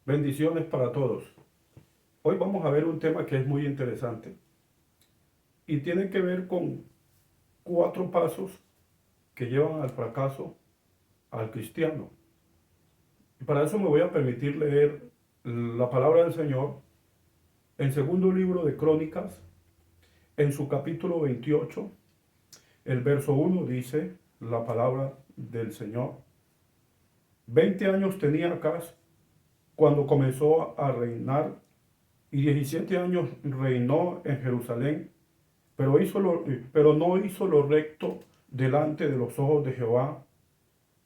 Bendiciones para todos. Hoy vamos a ver un tema que es muy interesante y tiene que ver con 4 pasos que llevan al fracaso al cristiano. Y para eso me voy a permitir leer la palabra del Señor en segundo libro de Crónicas, en su capítulo 28, el verso 1 dice la palabra del Señor. 20 años tenía Acaz cuando comenzó a reinar y 17 años reinó en Jerusalén. Pero no hizo lo recto delante de los ojos de Jehová,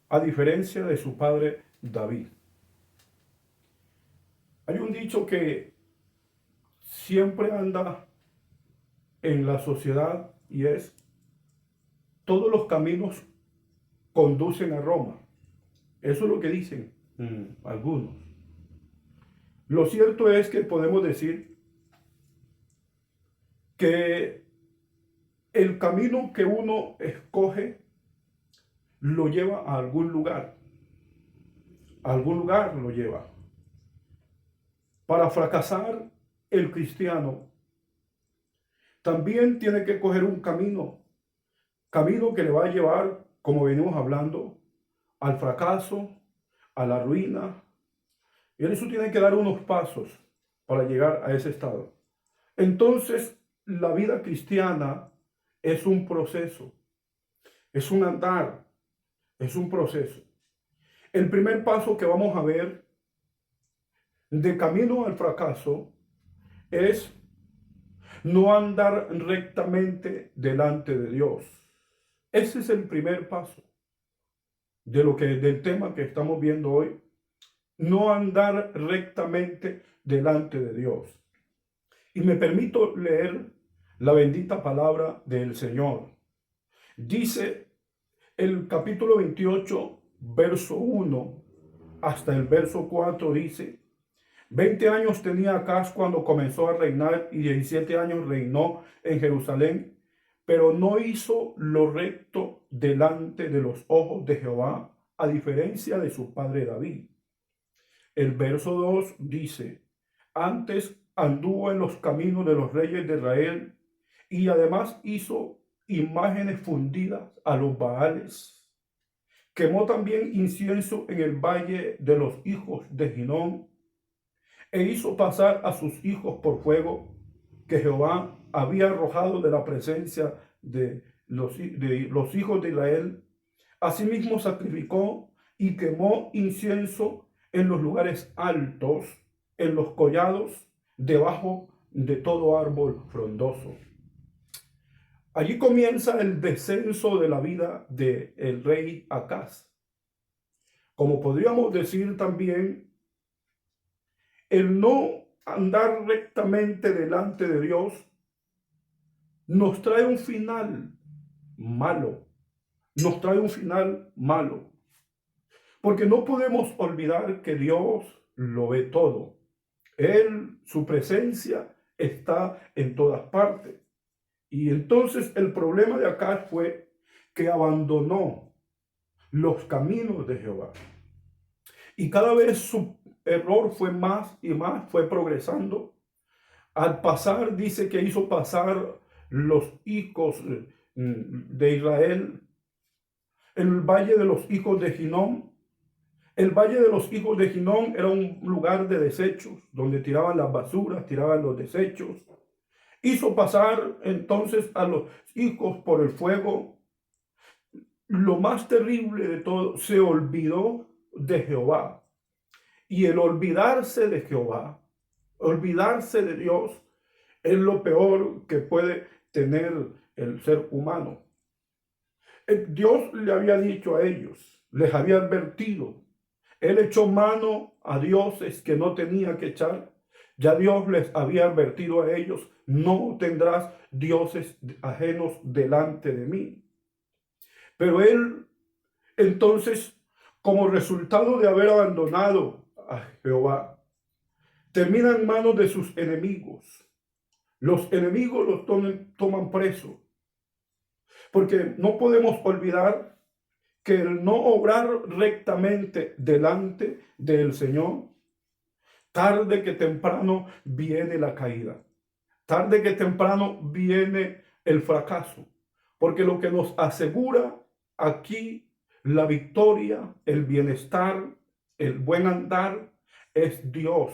a diferencia de su padre David. Hay un dicho que siempre anda en la sociedad y es: todos los caminos conducen a Roma. Eso es lo que dicen algunos. Lo cierto es que podemos decir que el camino que uno escoge lo lleva a algún lugar. A algún lugar lo lleva. Para fracasar el cristiano también tiene que coger un camino que le va a llevar, como venimos hablando, al fracaso, a la ruina. Y en eso tiene que dar unos pasos para llegar a ese estado. Entonces, la vida cristiana es un proceso, es un andar, es un proceso. El primer paso que vamos a ver de camino al fracaso es no andar rectamente delante de Dios. Ese es el primer paso del tema que estamos viendo hoy. No andar rectamente delante de Dios. Y me permito leer la bendita palabra del Señor. Dice el capítulo 28, verso 1 hasta el verso 4, dice: 20 años tenía Acaz cuando comenzó a reinar y 17 años reinó en Jerusalén, pero no hizo lo recto delante de los ojos de Jehová, a diferencia de su padre David. El verso 2 dice: antes anduvo en los caminos de los reyes de Israel y además hizo imágenes fundidas a los Baales. Quemó también incienso en el valle de los hijos de Ginón e hizo pasar a sus hijos por fuego que Jehová había arrojado de la presencia de los hijos de Israel. Asimismo sacrificó y quemó incienso en los lugares altos, en los collados, debajo de todo árbol frondoso. Allí comienza el descenso de la vida del rey Acaz. Como podríamos decir también, el no andar rectamente delante de Dios nos trae un final malo. Nos trae un final malo. Porque no podemos olvidar que Dios lo ve todo. Él, su presencia está en todas partes. Y entonces el problema de Acaz fue que abandonó los caminos de Jehová. Y cada vez su error fue más y más, fue progresando. Al pasar, dice que hizo pasar los hijos de Israel en el valle de los hijos de Ginón. El valle de los hijos de Ginón era un lugar de desechos, donde tiraban las basuras, tiraban los desechos. Hizo pasar entonces a los hijos por el fuego. Lo más terrible de todo, se olvidó de Jehová. Y el olvidarse de Jehová, olvidarse de Dios, es lo peor que puede tener el ser humano. Dios le había dicho a ellos, les había advertido. Él echó mano a dioses que no tenía que echar. Ya Dios les había advertido a ellos: no tendrás dioses ajenos delante de mí. Pero él, entonces, como resultado de haber abandonado a Jehová, termina en manos de sus enemigos. Los enemigos los toman preso. Porque no podemos olvidar que el no obrar rectamente delante del Señor Tarde que temprano viene la caída. Tarde que temprano viene el fracaso. Porque lo que nos asegura aquí la victoria, el bienestar, el buen andar, es Dios,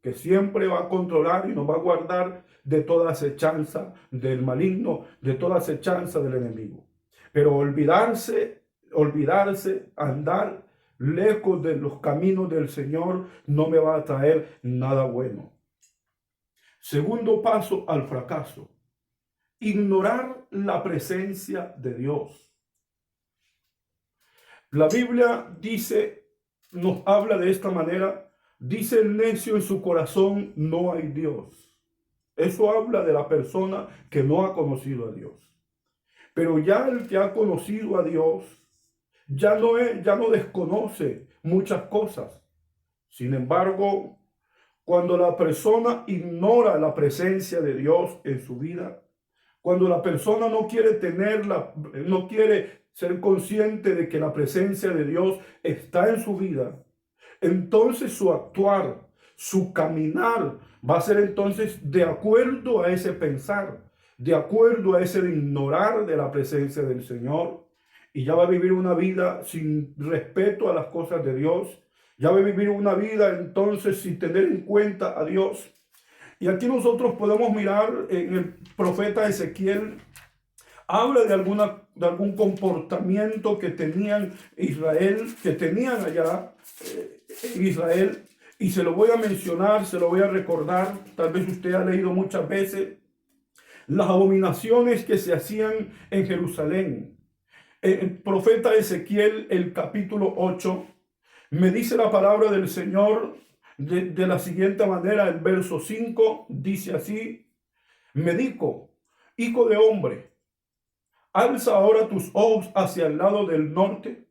que siempre va a controlar y nos va a guardar de toda acechanza del maligno, de toda acechanza del enemigo. Pero olvidarse, andar lejos de los caminos del Señor no me va a traer nada bueno. Segundo paso al fracaso: ignorar la presencia de Dios. La Biblia dice, nos habla de esta manera: dice el necio en su corazón, no hay Dios. Eso habla de la persona que no ha conocido a Dios. Pero ya el que ha conocido a Dios, ya no desconoce muchas cosas. Sin embargo, cuando la persona ignora la presencia de Dios en su vida, cuando la persona no quiere no quiere ser consciente de que la presencia de Dios está en su vida, entonces su actuar, su caminar va a ser entonces de acuerdo a ese pensar, de acuerdo a ese de ignorar de la presencia del Señor, y ya va a vivir una vida sin respeto a las cosas de Dios. Ya va a vivir una vida entonces sin tener en cuenta a Dios. Y aquí nosotros podemos mirar en el profeta Ezequiel, habla de algún comportamiento que tenían Israel, que tenían allá en Israel, y se lo voy a mencionar, se lo voy a recordar. Tal vez usted ha leído muchas veces las abominaciones que se hacían en Jerusalén. El profeta Ezequiel, el capítulo 8, me dice la palabra del Señor de la siguiente manera. El verso 5 dice así: me dijo, hijo de hombre, alza ahora tus ojos hacia el lado del norte.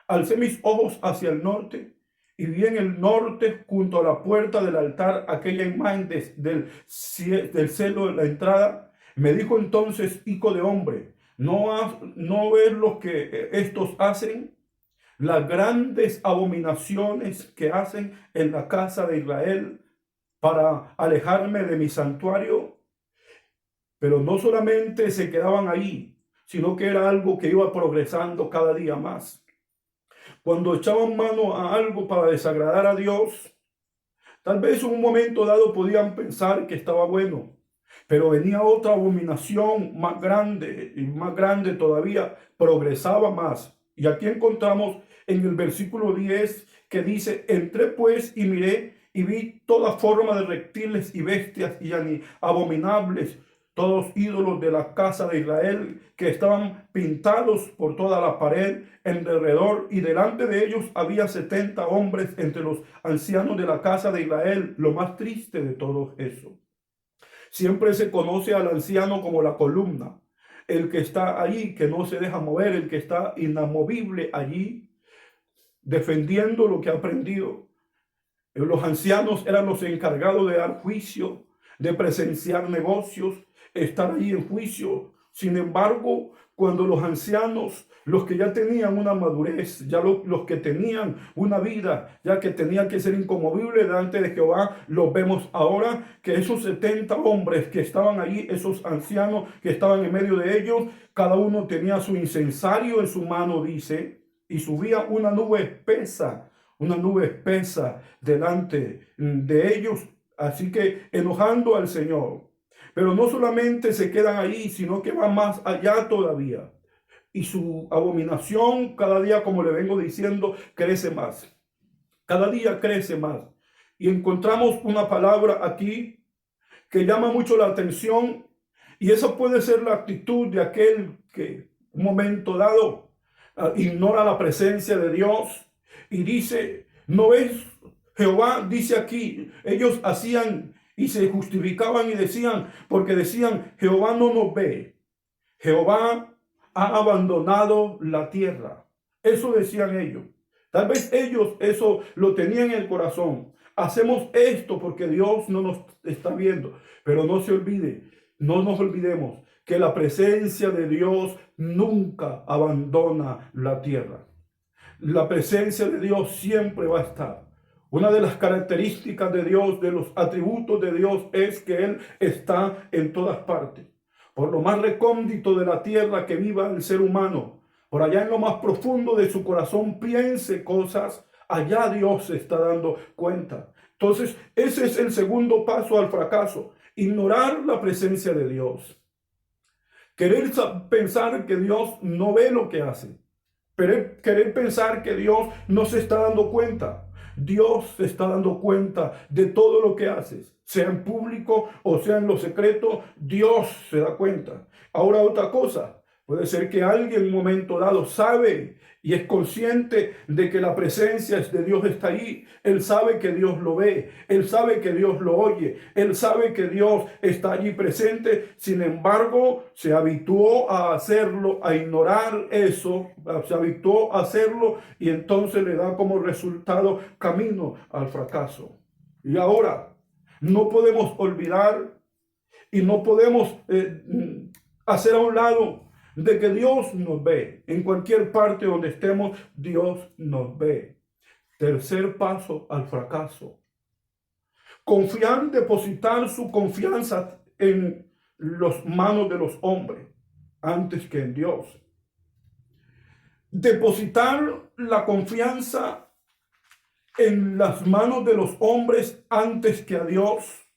Alcé mis ojos hacia el norte, y vi en el norte, junto a la puerta del altar, aquella imagen del celo de la entrada. Me dijo entonces, hijo de hombre, ¿no ves lo que estos hacen? Las grandes abominaciones que hacen en la casa de Israel para alejarme de mi santuario. Pero no solamente se quedaban ahí, sino que era algo que iba progresando cada día más. Cuando echaban mano a algo para desagradar a Dios, tal vez en un momento dado podían pensar que estaba bueno, pero venía otra abominación más grande y más grande todavía, progresaba más. Y aquí encontramos en el versículo 10 que dice: entré pues y miré y vi toda forma de reptiles y bestias y abominables, todos ídolos de la casa de Israel, que estaban pintados por toda la pared en derredor, y delante de ellos había 70 hombres entre los ancianos de la casa de Israel. Lo más triste de todo eso: siempre se conoce al anciano como la columna, el que está allí, que no se deja mover, el que está inamovible allí, defendiendo lo que ha aprendido. Los ancianos eran los encargados de dar juicio, de presenciar negocios, estar ahí en juicio. Sin embargo, cuando los ancianos, los que ya tenían una madurez, ya los que tenían una vida, ya que tenían que ser inconmovibles delante de Jehová, los vemos ahora que esos 70 hombres que estaban allí, esos ancianos que estaban en medio de ellos, cada uno tenía su incensario en su mano, dice, y subía una nube espesa delante de ellos, así que enojando al Señor. Pero no solamente se quedan ahí, sino que van más allá todavía. Y su abominación cada día, como le vengo diciendo, crece más. Cada día crece más. Y encontramos una palabra aquí que llama mucho la atención, y esa puede ser la actitud de aquel que un momento dado ignora la presencia de Dios y dice: ¿no ves? Jehová dice aquí, ellos hacían y se justificaban y decían, porque decían: Jehová no nos ve, Jehová ha abandonado la tierra. Eso decían ellos. Tal vez ellos eso lo tenían en el corazón. Hacemos esto porque Dios no nos está viendo. Pero no se olvide, no nos olvidemos que la presencia de Dios nunca abandona la tierra. La presencia de Dios siempre va a estar. Una de las características de Dios, de los atributos de Dios, es que Él está en todas partes. Por lo más recóndito de la tierra que viva el ser humano, por allá en lo más profundo de su corazón piense cosas, allá Dios se está dando cuenta. Entonces, ese es el segundo paso al fracaso: ignorar la presencia de Dios. Querer pensar que Dios no ve lo que hace. Querer pensar que Dios no se está dando cuenta. Dios se está dando cuenta de todo lo que haces, sea en público o sea en lo secreto. Dios se da cuenta. Ahora, otra cosa, puede ser que alguien en un momento dado sabe y es consciente de que la presencia de Dios está ahí. Él sabe que Dios lo ve, él sabe que Dios lo oye, él sabe que Dios está allí presente. Sin embargo, se habituó a hacerlo, a ignorar eso, se habituó a hacerlo, y entonces le da como resultado camino al fracaso. Y ahora, no podemos olvidar y no podemos hacer a un lado de que Dios nos ve. En cualquier parte donde estemos, Dios nos ve. Tercer paso al fracaso: confiar, depositar su confianza en las manos de los hombres antes que en Dios. Depositar la confianza en las manos de los hombres antes que a Dios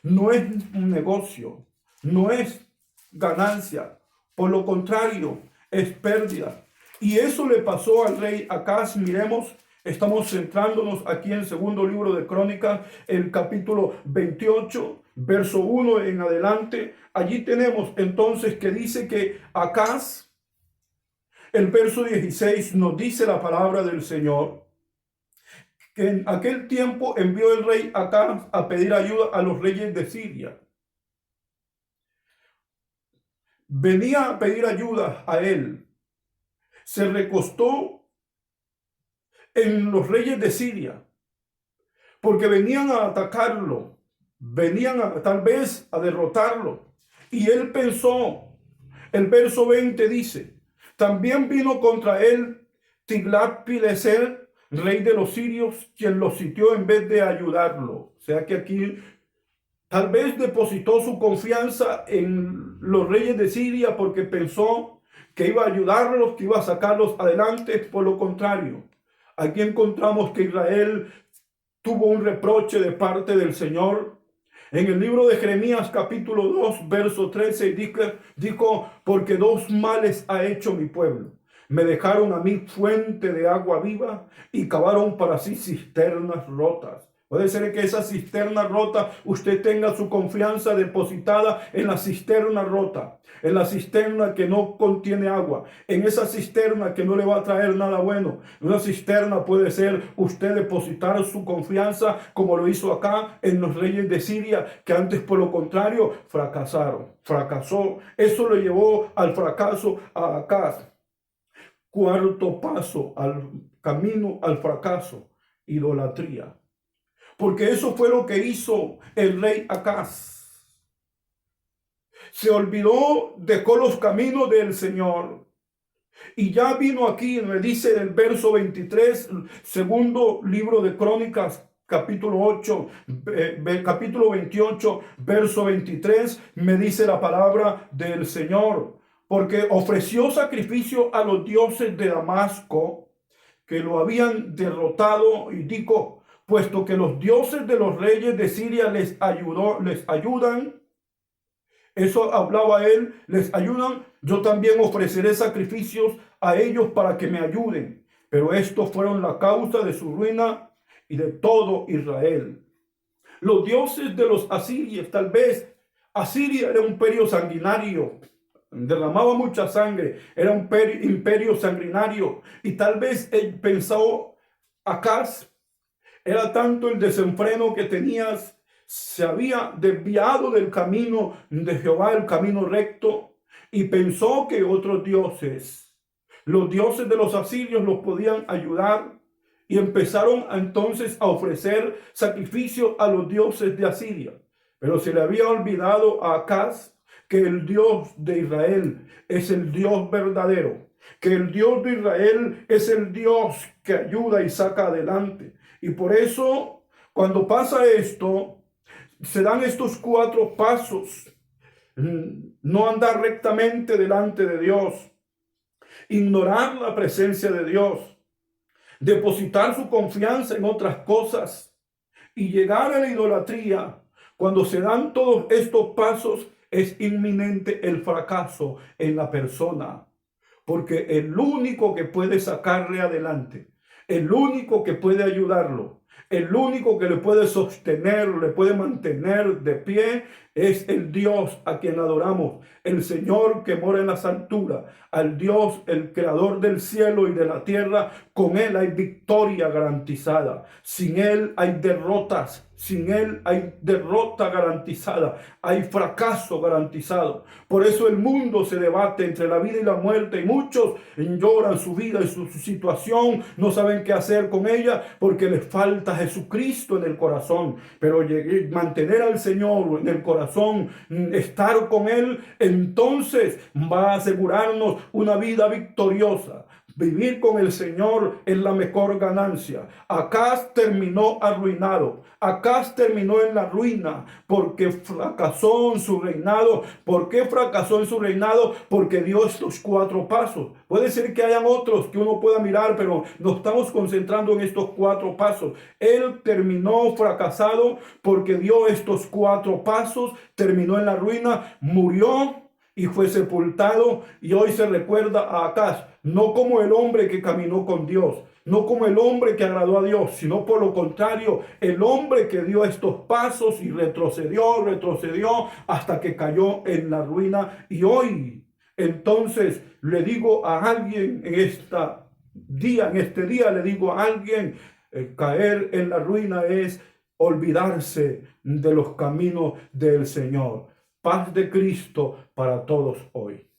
no es un negocio, no es ganancia. Por lo contrario, es pérdida. Y eso le pasó al rey Acaz. Miremos, estamos centrándonos aquí en segundo libro de Crónicas, el capítulo 28, verso 1 en adelante. Allí tenemos entonces que dice que Acaz, el verso 16 nos dice la palabra del Señor, que en aquel tiempo envió el rey Acaz a pedir ayuda a los reyes de Siria. Venía a pedir ayuda a él. Se recostó en los reyes de Siria, porque venían a atacarlo, venían tal vez a derrotarlo. Y él pensó, el verso 20 dice, también vino contra él Tiglat-Pileser, rey de los sirios, quien lo sitió en vez de ayudarlo. O sea que aquí tal vez depositó su confianza en los reyes de Siria porque pensó que iba a ayudarlos, que iba a sacarlos adelante. Por lo contrario, aquí encontramos que Israel tuvo un reproche de parte del Señor. En el libro de Jeremías capítulo 2, verso 13, dijo, porque dos males ha hecho mi pueblo. Me dejaron a mí fuente de agua viva y cavaron para sí cisternas rotas. Puede ser que esa cisterna rota, usted tenga su confianza depositada en la cisterna rota, en la cisterna que no contiene agua, en esa cisterna que no le va a traer nada bueno. Una cisterna puede ser usted depositar su confianza, como lo hizo acá en los reyes de Siria, que antes por lo contrario fracasó. Eso lo llevó al fracaso a Acaz. Cuarto paso al camino al fracaso: idolatría. Porque eso fue lo que hizo el rey Acaz. Se olvidó, dejó los caminos del Señor. Y ya vino aquí, me dice el verso 23, segundo libro de Crónicas, capítulo 8, capítulo 28, verso 23, me dice la palabra del Señor. Porque ofreció sacrificio a los dioses de Damasco, que lo habían derrotado, y dijo, puesto que los dioses de los reyes de Siria les ayudan, eso hablaba él, les ayudan, yo también ofreceré sacrificios a ellos para que me ayuden. Pero estos fueron la causa de su ruina y de todo Israel. Los dioses de los asirios, tal vez Asiria era un imperio sanguinario, derramaba mucha sangre, era un imperio sanguinario, y tal vez él pensó, Acaz, era tanto el desenfreno que tenías, se había desviado del camino de Jehová, el camino recto, y pensó que otros dioses, los dioses de los asirios, los podían ayudar, y empezaron entonces a ofrecer sacrificio a los dioses de Asiria. Pero se le había olvidado a Acaz que el Dios de Israel es el Dios verdadero, que el Dios de Israel es el Dios que ayuda y saca adelante. Y por eso, cuando pasa esto, se dan estos 4 pasos. No andar rectamente delante de Dios, ignorar la presencia de Dios, depositar su confianza en otras cosas y llegar a la idolatría. Cuando se dan todos estos pasos, es inminente el fracaso en la persona, porque el único que puede sacarle adelante, el único que puede ayudarlo, el único que le puede sostener, le puede mantener de pie, es el Dios a quien adoramos, el Señor que mora en las alturas, al Dios, el creador del cielo y de la tierra. Con Él hay victoria garantizada. Sin Él hay derrotas. Sin Él hay derrota garantizada. Hay fracaso garantizado. Por eso el mundo se debate entre la vida y la muerte. Y muchos lloran su vida y su situación. No saben qué hacer con ella porque les falta Jesucristo en el corazón. Pero mantener al Señor en el corazón, estar con Él, entonces va a asegurarnos una vida victoriosa. Vivir con el Señor es la mejor ganancia. Acaz terminó arruinado. Acaz terminó en la ruina porque fracasó en su reinado. ¿Por qué fracasó en su reinado? Porque dio estos 4 pasos. Puede ser que hayan otros que uno pueda mirar, pero nos estamos concentrando en estos 4 pasos. Él terminó fracasado porque dio estos 4 pasos, terminó en la ruina, murió y fue sepultado, y hoy se recuerda a Acaz, no como el hombre que caminó con Dios, no como el hombre que agradó a Dios, sino por lo contrario, el hombre que dio estos pasos y retrocedió hasta que cayó en la ruina. Y hoy, entonces, le digo a alguien en este día le digo a alguien, caer en la ruina es olvidarse de los caminos del Señor. Paz de Cristo para todos hoy.